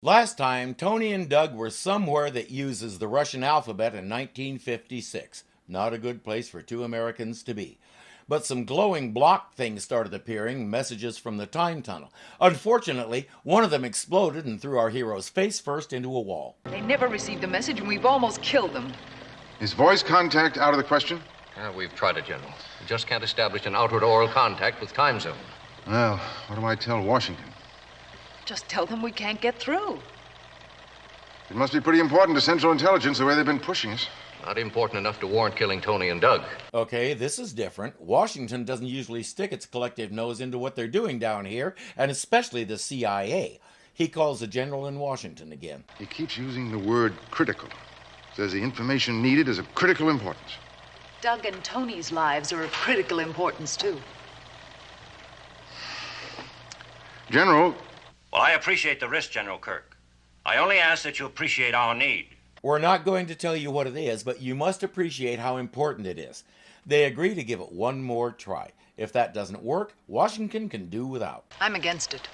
Last time, Tony and Doug were somewhere that uses the Russian alphabet in 1956. Not a good place for two Americans to be. But some glowing block things started appearing, messages from the time tunnel. Unfortunately, one of them exploded and threw our heroes face first into a wall. They never received the message and we've almost killed them. Is voice contact out of the question? We've tried it, General. We just can't establish an outward oral contact with time zone. Well, what do I tell Washington? Just tell them we can't get through. It must be pretty important to Central Intelligence the way they've been pushing us. Not important enough to warrant killing Tony and Doug. Okay, this is different. Washington doesn't usually stick its collective nose into what they're doing down here, and especially the CIA. He calls the general in Washington again. He keeps using the word critical. Says the information needed is of critical importance. Doug and Tony's lives are of critical importance, too. General. Well, I appreciate the risk, General Kirk. I only ask that you appreciate our need. We're not going to tell you what it is, but you must appreciate how important it is. They agree to give it one more try. If that doesn't work, Washington can do without. I'm against it.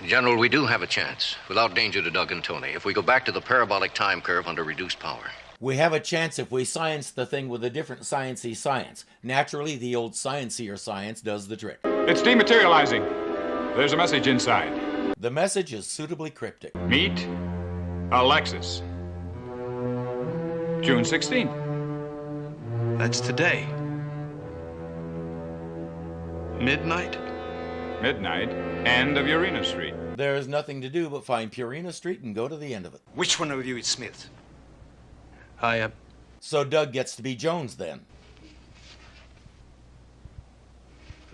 General, we do have a chance, without danger to Doug and Tony, if we go back to the parabolic time curve under reduced power. We have a chance if we science the thing with a different sciencey science. Naturally, the old sciencier science does the trick. It's dematerializing. There's a message inside. The message is suitably cryptic. Meet Alexis. June 16th. That's today. Midnight? Midnight, end of Urena Street. There's nothing to do but find Purina Street and go to the end of it. Which one of you is Smith? So Doug gets to be Jones then.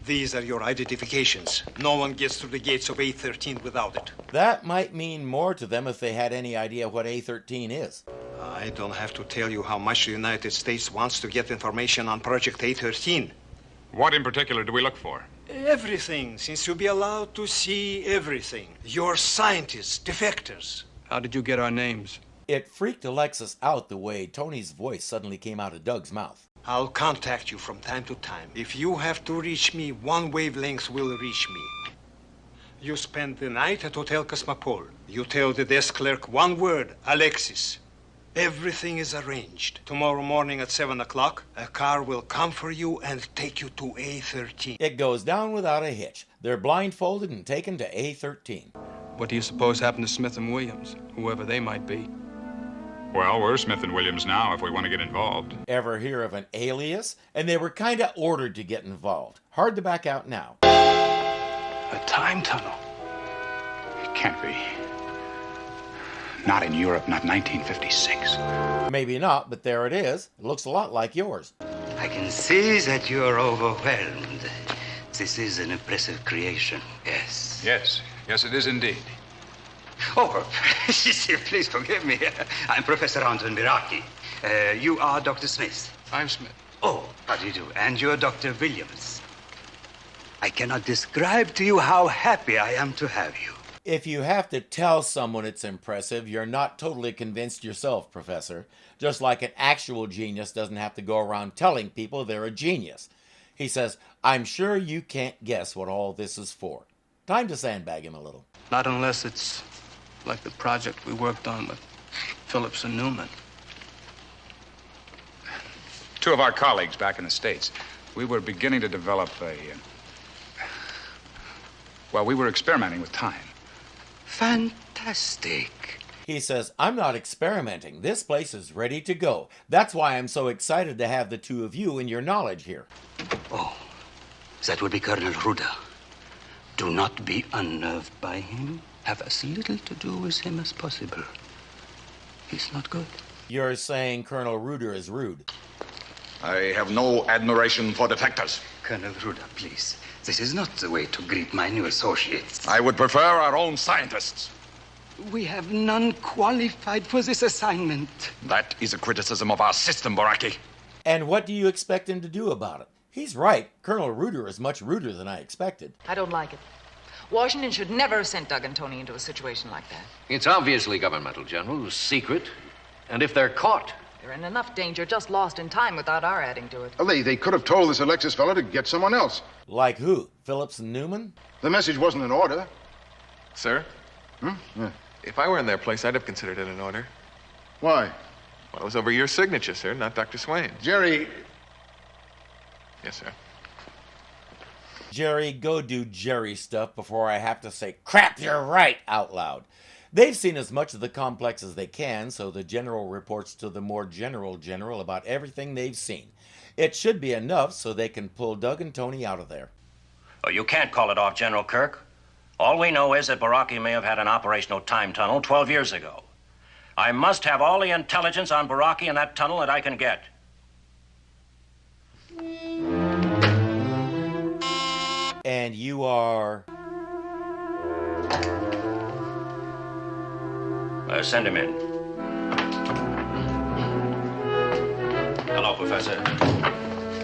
These are your identifications. No one gets through the gates of A13 without it. That might mean more to them if they had any idea what A13 is. I don't have to tell you how much the United States wants to get information on Project A13. What in particular do we look for? Everything, since you'll be allowed to see everything. Your scientists, defectors. How did you get our names? It freaked Alexis out the way Tony's voice suddenly came out of Doug's mouth. I'll contact you from time to time. If you have to reach me, one wavelength will reach me. You spend the night at Hotel Cosmopole. You tell the desk clerk one word, Alexis. Everything is arranged. Tomorrow morning at 7 o'clock, a car will come for you and take you to A13. It goes down without a hitch. They're blindfolded and taken to A13. What do you suppose happened to Smith and Williams, whoever they might be? Well, we're Smith and Williams now if we want to get involved. Ever hear of an alias? And they were kind of ordered to get involved. Hard to back out now. A time tunnel. It can't be. Not in Europe, not 1956. Maybe not, but there it is. It looks a lot like yours. I can see that you're overwhelmed. This is an impressive creation, yes. Yes, it is indeed. Oh, please forgive me. I'm Professor Anton Miraki. You are Dr. Smith. I'm Smith. Oh, how do you do? And you're Dr. Williams. I cannot describe to you how happy I am to have you. If you have to tell someone it's impressive, you're not totally convinced yourself, Professor. Just like an actual genius doesn't have to go around telling people they're a genius. He says, I'm sure you can't guess what all this is for. Time to sandbag him a little. Not unless it's like the project we worked on with Phillips and Newman. Two of our colleagues back in the States, we were beginning to develop we were experimenting with time. Fantastic. He says, I'm not experimenting. This place is ready to go. That's why I'm so excited to have the two of you and your knowledge here. Oh, that would be Colonel Ruda. Do not be unnerved by him. Have as little to do with him as possible. He's not good. You're saying Colonel Ruder is rude. I have no admiration for defectors. Colonel Ruda, please. This is not the way to greet my new associates. I would prefer our own scientists. We have none qualified for this assignment. That is a criticism of our system, Baraki. And what do you expect him to do about it? He's right. Colonel Ruder is much ruder than I expected. I don't like it. Washington should never have sent Doug and Tony into a situation like that. It's obviously governmental, General, secret. And if they're caught... They're in enough danger just lost in time without our adding to it. Well, they could have told this Alexis fella to get someone else. Like who? Phillips and Newman? The message wasn't an order. Sir? Huh? Yeah. If I were in their place, I'd have considered it an order. Why? Well, it was over your signature, sir, not Dr. Swain's. Jerry. Yes, sir. Jerry, go do Jerry stuff before I have to say, crap, you're right, out loud. They've seen as much of the complex as they can, so the general reports to the more general about everything they've seen. It should be enough so they can pull Doug and Tony out of there. Oh, you can't call it off, General Kirk. All we know is that Baraki may have had an operational time tunnel 12 years ago. I must have all the intelligence on Baraki in that tunnel that I can get. And you are... Send him in. Hello, Professor.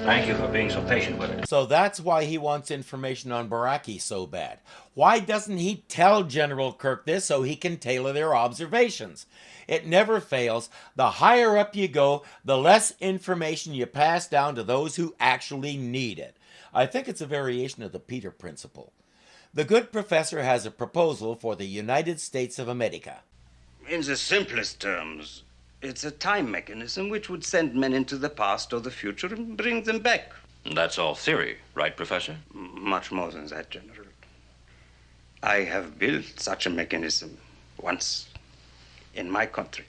Thank you for being so patient with it. So that's why he wants information on Baraki so bad. Why doesn't he tell General Kirk this so he can tailor their observations? It never fails. The higher up you go, the less information you pass down to those who actually need it. I think it's a variation of the Peter Principle. The good professor has a proposal for the United States of America. In the simplest terms, it's a time mechanism which would send men into the past or the future and bring them back. That's all theory, right, Professor? Much more than that, General. I have built such a mechanism once in my country.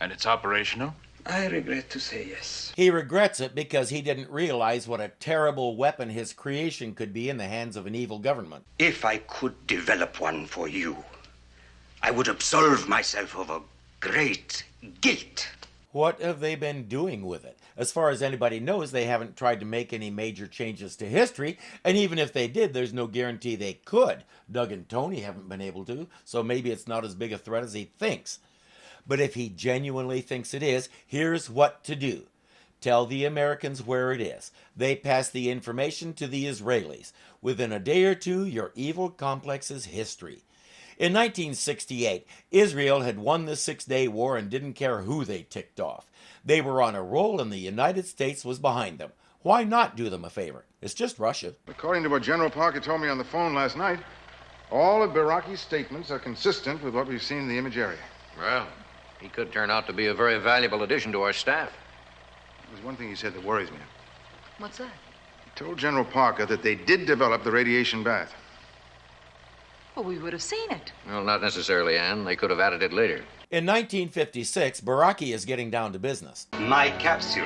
And it's operational? I regret to say yes. He regrets it because he didn't realize what a terrible weapon his creation could be in the hands of an evil government. If I could develop one for you, I would absolve myself of a great guilt. What have they been doing with it? As far as anybody knows, they haven't tried to make any major changes to history, and even if they did, there's no guarantee they could. Doug and Tony haven't been able to, so maybe it's not as big a threat as he thinks. But if he genuinely thinks it is, here's what to do. Tell the Americans where it is. They pass the information to the Israelis. Within a day or two, your evil complex is history. In 1968, Israel had won the Six-Day War and didn't care who they ticked off. They were on a roll and the United States was behind them. Why not do them a favor? It's just Russia. According to what General Parker told me on the phone last night, all of Baraki's statements are consistent with what we've seen in the image area. Well, he could turn out to be a very valuable addition to our staff. There's one thing he said that worries me. What's that? He told General Parker that they did develop the radiation bath. Well, we would have seen it. Well, not necessarily, Anne. They could have added it later. In 1956, Baraki is getting down to business. My capsule.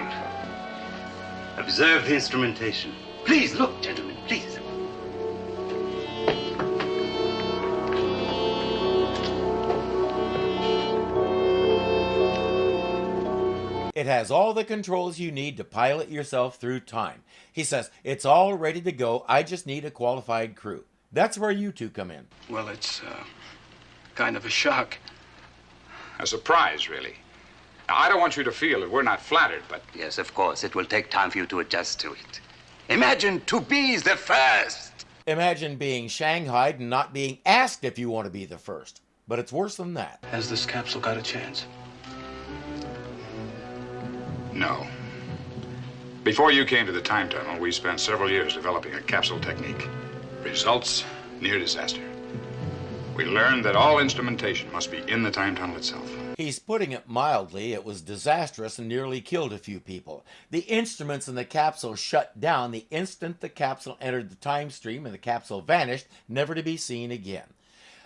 Observe the instrumentation. Please look, gentlemen, please. It has all the controls you need to pilot yourself through time. He says, it's all ready to go. I just need a qualified crew. That's where you two come in. Well, it's kind of a shock. A surprise, really. Now, I don't want you to feel that we're not flattered, but... Yes, of course. It will take time for you to adjust to it. Imagine to be the first. Imagine being shanghaied and not being asked if you want to be the first. But it's worse than that. Has this capsule got a chance? No. Before you came to the time tunnel, we spent several years developing a capsule technique. Results, near disaster. We learned that all instrumentation must be in the time tunnel itself. He's putting it mildly. It was disastrous and nearly killed a few people. The instruments in the capsule shut down the instant the capsule entered the time stream and the capsule vanished, never to be seen again.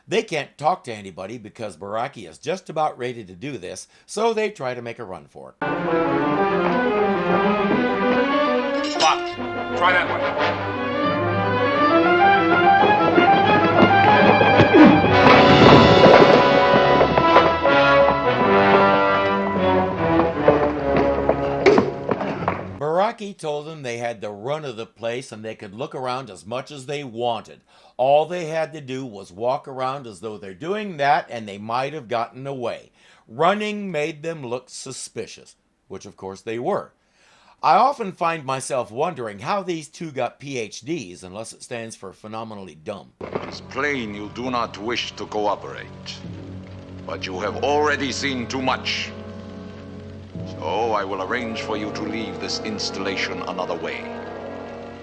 They can't talk to anybody because Baraki is just about ready to do this, so they try to make a run for it. Locked. Try that one. Baraki told them they had the run of the place and they could look around as much as they wanted. All they had to do was walk around as though they're doing that and they might have gotten away. Running made them look suspicious, which of course they were. I often find myself wondering how these two got PhDs unless it stands for phenomenally dumb. It's plain you do not wish to cooperate, but you have already seen too much. So I will arrange for you to leave this installation another way.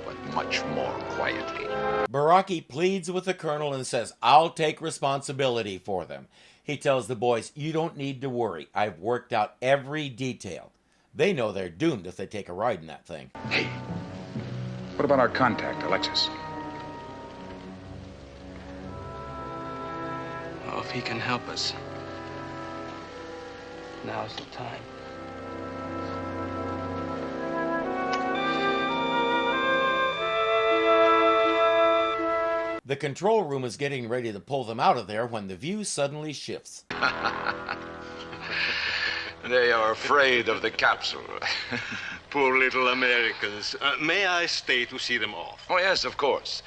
But much more quietly. Baraki pleads with the colonel and says, I'll take responsibility for them. He tells the boys, you don't need to worry. I've worked out every detail. They know they're doomed if they take a ride in that thing. Hey, what about our contact, Alexis? Oh, if he can help us, now's the time. The control room is getting ready to pull them out of there when the view suddenly shifts. They are afraid of the capsule. Poor little Americans. May I stay to see them off? Oh, yes, of course.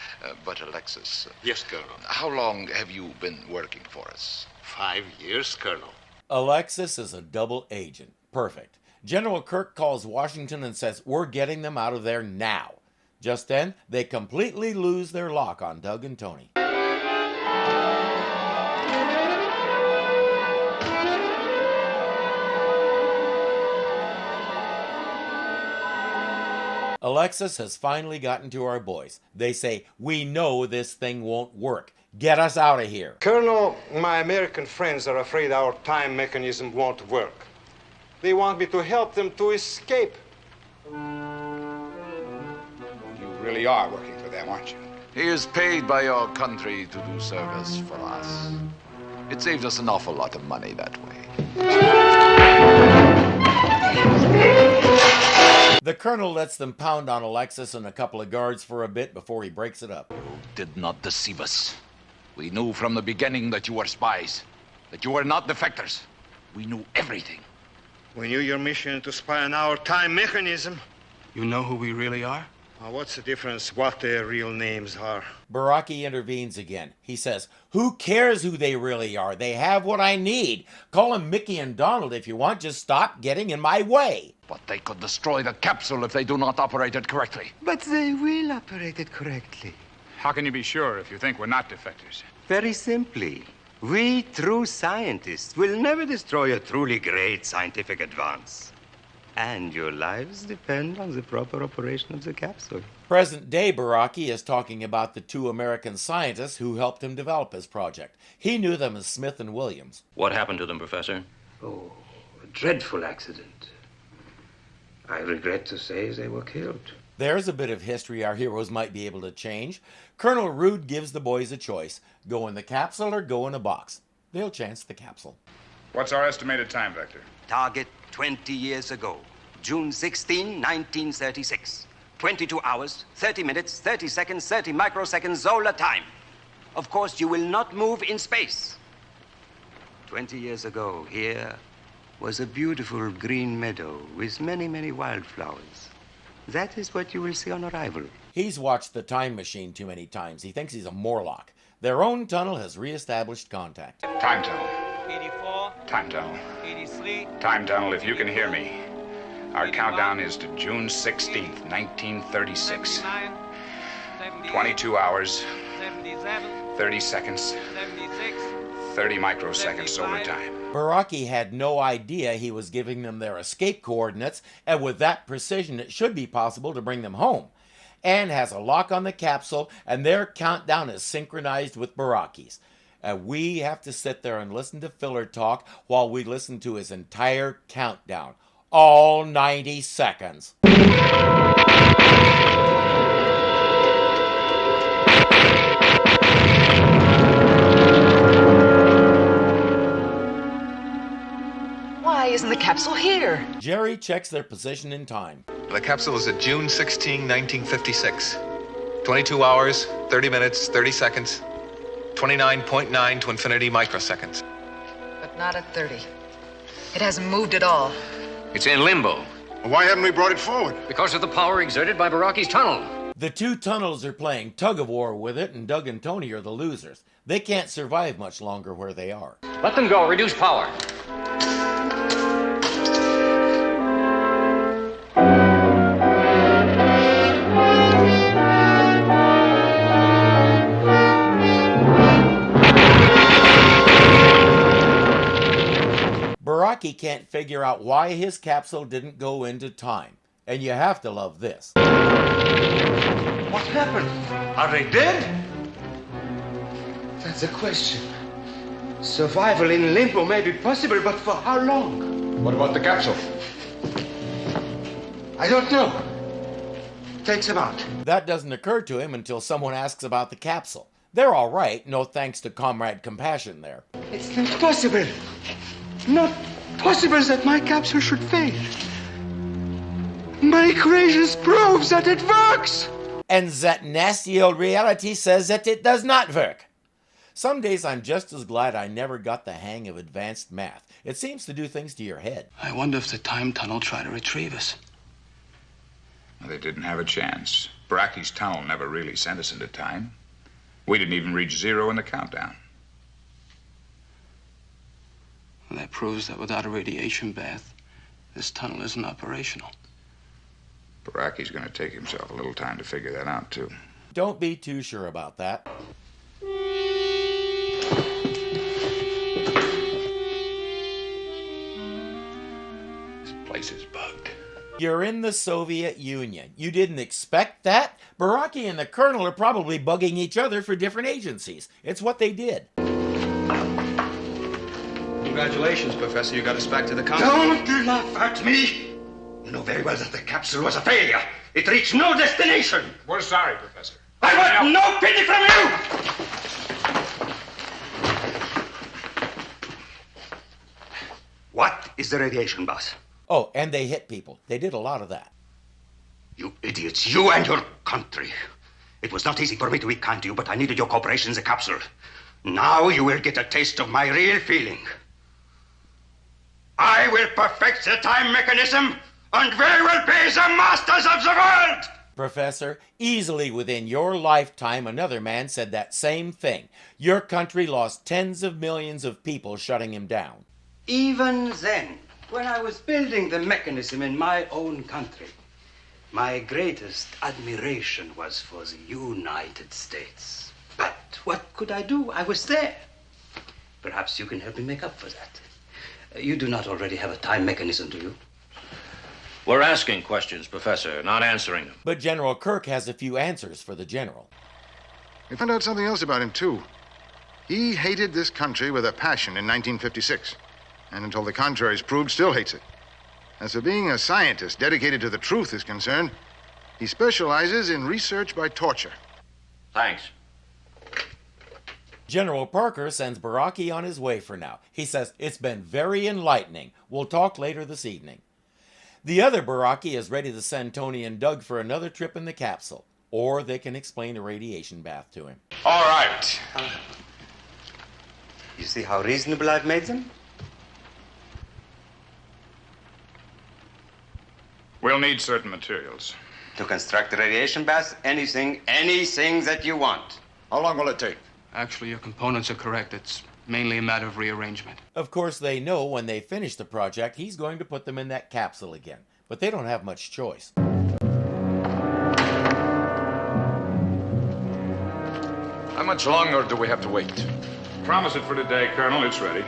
But, Alexis... Yes, Colonel. How long have you been working for us? 5 years, Colonel. Alexis is a double agent. Perfect. General Kirk calls Washington and says, we're getting them out of there now. Just then, they completely lose their lock on Doug and Tony. Alexis has finally gotten to our boys. They say, we know this thing won't work. Get us out of here. Colonel, my American friends are afraid our time mechanism won't work. They want me to help them to escape. You really are working for them, aren't you? He is paid by your country to do service for us. It saves us an awful lot of money that way. The colonel lets them pound on Alexis and a couple of guards for a bit before he breaks it up. You did not deceive us. We knew from the beginning that you were spies, that you were not defectors. We knew everything. We knew your mission to spy on our time mechanism. You know who we really are? What's the difference what their real names are? Baraki intervenes again. He says, who cares who they really are? They have what I need. Call them Mickey and Donald if you want. Just stop getting in my way. But they could destroy the capsule if they do not operate it correctly. But they will operate it correctly. How can you be sure if you think we're not defectors? Very simply, we true scientists will never destroy a truly great scientific advance. And your lives depend on the proper operation of the capsule. Present-day Baraki is talking about the two American scientists who helped him develop his project. He knew them as Smith and Williams. What happened to them, Professor? Oh, a dreadful accident. I regret to say they were killed. There's a bit of history our heroes might be able to change. Colonel Rood gives the boys a choice. Go in the capsule or go in a box. They'll chance the capsule. What's our estimated time vector? Target 20 years ago, June 16, 1936. 22 hours, 30 minutes, 30 seconds, 30 microseconds Zola time. Of course, you will not move in space. 20 years ago, here was a beautiful green meadow with many, many wildflowers. That is what you will see on arrival. He's watched The Time Machine too many times. He thinks he's a Morlock. Their own tunnel has reestablished contact. Time tunnel. 84. Time tunnel. 83. Time tunnel, if you can hear me. Our countdown is to June 16th, 1936. 79. 22 hours, 77. 30 seconds, 76. 30 microseconds solar time. Baraki had no idea he was giving them their escape coordinates, and with that precision it should be possible to bring them home. Anne has a lock on the capsule, and their countdown is synchronized with Baraki's. And we have to sit there and listen to Filler talk while we listen to his entire countdown. All 90 seconds. Why isn't the capsule here? Jerry checks their position in time. The capsule is at June 16, 1956. 22 hours, 30 minutes, 30 seconds. 29.9 to infinity microseconds. But not at 30. It hasn't moved at all. It's in limbo. Why haven't we brought it forward? Because of the power exerted by Baraki's tunnel. The two tunnels are playing tug-of-war with it, and Doug and Tony are the losers. They can't survive much longer where they are. Let them go. Reduce power. Baraki can't figure out why his capsule didn't go into time. And you have to love this. What happened? Are they dead? That's the question. Survival in limbo may be possible, but for how long? What about the capsule? I don't know. Takes them out. That doesn't occur to him until someone asks about the capsule. They're all right, no thanks to Comrade Compassion there. It's not possible. Not possible that my capsule should fail. My equations prove that it works. And that nasty old reality says that it does not work. Some days I'm just as glad I never got the hang of advanced math. It seems to do things to your head. I wonder if the time tunnel tried to retrieve us. They didn't have a chance. Baraki's tunnel never really sent us into time. We didn't even reach zero in the countdown. And that proves that without a radiation bath, this tunnel isn't operational. Baraki's going to take himself a little time to figure that out, too. Don't be too sure about that. This place is bugged. You're in the Soviet Union. You didn't expect that? Baraki and the Colonel are probably bugging each other for different agencies. It's what they did. Congratulations, Professor. You got us back to the continent. Don't laugh at me. You know very well that the capsule was a failure. It reached no destination. We're sorry, Professor. I want no pity from you! What is the radiation, boss? Oh, and they hit people. They did a lot of that. You idiots, you and your country. It was not easy for me to be kind to you, but I needed your cooperation in the capsule. Now you will get a taste of my real feeling. I will perfect the time mechanism, and we will be the masters of the world! Professor, easily within your lifetime, another man said that same thing. Your country lost tens of millions of people shutting him down. Even then, when I was building the mechanism in my own country, my greatest admiration was for the United States. But what could I do? I was there. Perhaps you can help me make up for that. You do not already have a time mechanism, do you? We're asking questions, Professor, not answering them. But General Kirk has a few answers for the General. We found out something else about him, too. He hated this country with a passion in 1956. And until the contrary is proved, still hates it. As for being a scientist dedicated to the truth is concerned, he specializes in research by torture. Thanks. General Parker sends Baraki on his way for now. He says, it's been very enlightening. We'll talk later this evening. The other Baraki is ready to send Tony and Doug for another trip in the capsule. Or they can explain the radiation bath to him. All right. You see how reasonable I've made them? We'll need certain materials. To construct the radiation bath, anything that you want. How long will it take? Actually, your components are correct. It's mainly a matter of rearrangement. Of course, they know when they finish the project, he's going to put them in that capsule again. But they don't have much choice. How much longer do we have to wait? Promise it for today, Colonel. It's ready.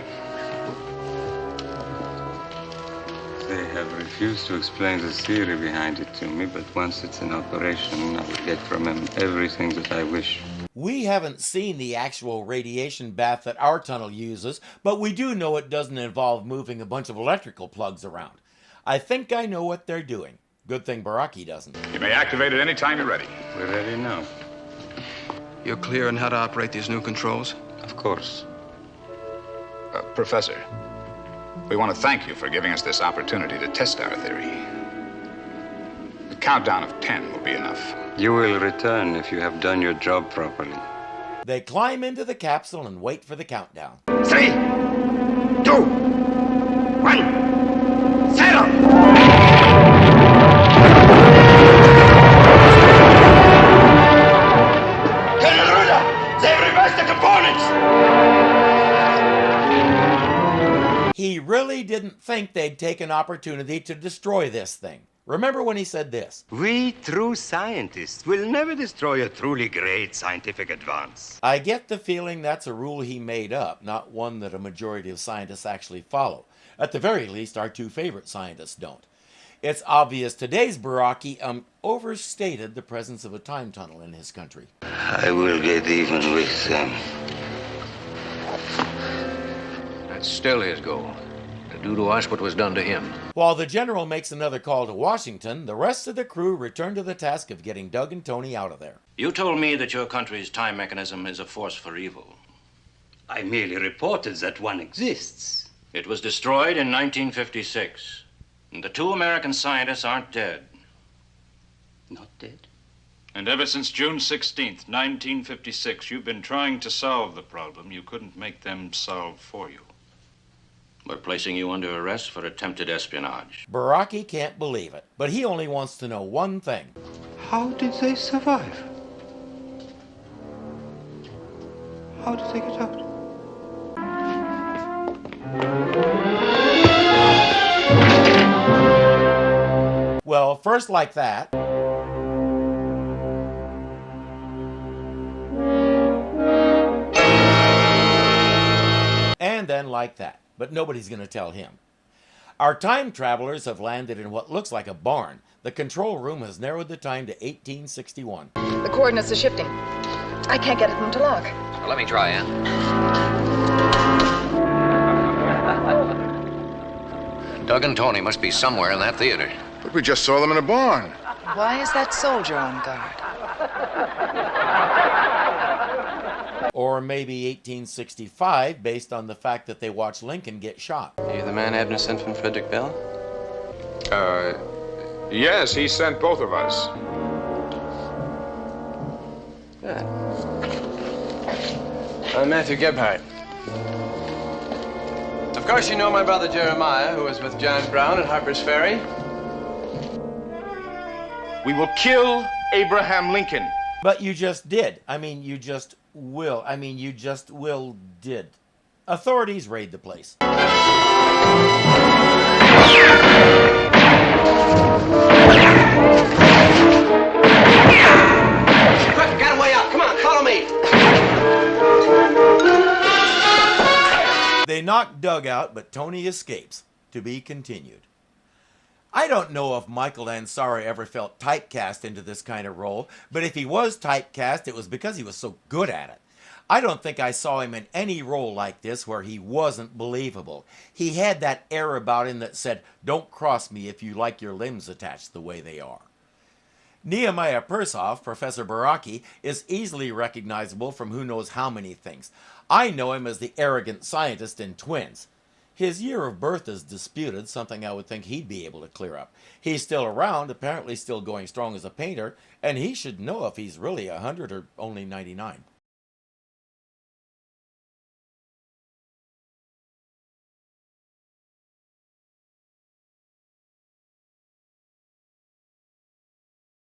They have refused to explain the theory behind it to me, but once it's in operation, I will get from them everything that I wish. We haven't seen the actual radiation bath that our tunnel uses, but we do know it doesn't involve moving a bunch of electrical plugs around. I think I know what they're doing. Good thing Baraki doesn't. You may activate it any time you're ready. We're ready now. You're clear on how to operate these new controls? Of course. Professor, we want to thank you for giving us this opportunity to test our theory. The countdown of 10 will be enough. You will return if you have done your job properly. They climb into the capsule and wait for the countdown. 3, 2, 1, 0! Colonel Ruda, they've reversed the components! He really didn't think they'd take an opportunity to destroy this thing. Remember when he said this? We true scientists will never destroy a truly great scientific advance. I get the feeling that's a rule he made up, not one that a majority of scientists actually follow. At the very least, our two favorite scientists don't. It's obvious today's Baraki overstated the presence of a time tunnel in his country. I will get even with them. That's still his goal. To do to us what was done to him. While the general makes another call to Washington, the rest of the crew return to the task of getting Doug and Tony out of there. You told me that your country's time mechanism is a force for evil. I merely reported that one exists. It was destroyed in 1956. And the two American scientists aren't dead. Not dead? And ever since June 16th, 1956, you've been trying to solve the problem you couldn't make them solve for you. We're placing you under arrest for attempted espionage. Baraki can't believe it, but he only wants to know one thing. How did they survive? How did they get out? Well, first like that. And then like that. But nobody's going to tell him. Our time travelers have landed in what looks like a barn. The control room has narrowed the time to 1861. The coordinates are shifting. I can't get them to lock. Well, let me try, Ann. Doug and Tony must be somewhere in that theater. But we just saw them in a barn. Why is that soldier on guard? Or maybe 1865, based on the fact that they watched Lincoln get shot. Are you the man Abner sent from Frederick Bell? Yes, he sent both of us. Good. I'm Matthew Gebhardt. Of course, you know my brother Jeremiah, who was with John Brown at Harper's Ferry. We will kill Abraham Lincoln. But you just did. I mean, you just will. I mean, you just will did. Authorities raid the place. Quick, got a way out. Come on, follow me. They knock Doug out, but Tony escapes. To be continued. I don't know if Michael Ansari ever felt typecast into this kind of role, but if he was typecast, it was because he was so good at it. I don't think I saw him in any role like this where he wasn't believable. He had that air about him that said, "Don't cross me if you like your limbs attached the way they are." Nehemiah Persoff, Professor Baraki, is easily recognizable from who knows how many things. I know him as the arrogant scientist in Twins. His year of birth is disputed, something I would think he'd be able to clear up. He's still around, apparently still going strong as a painter, and he should know if he's really 100 or only 99.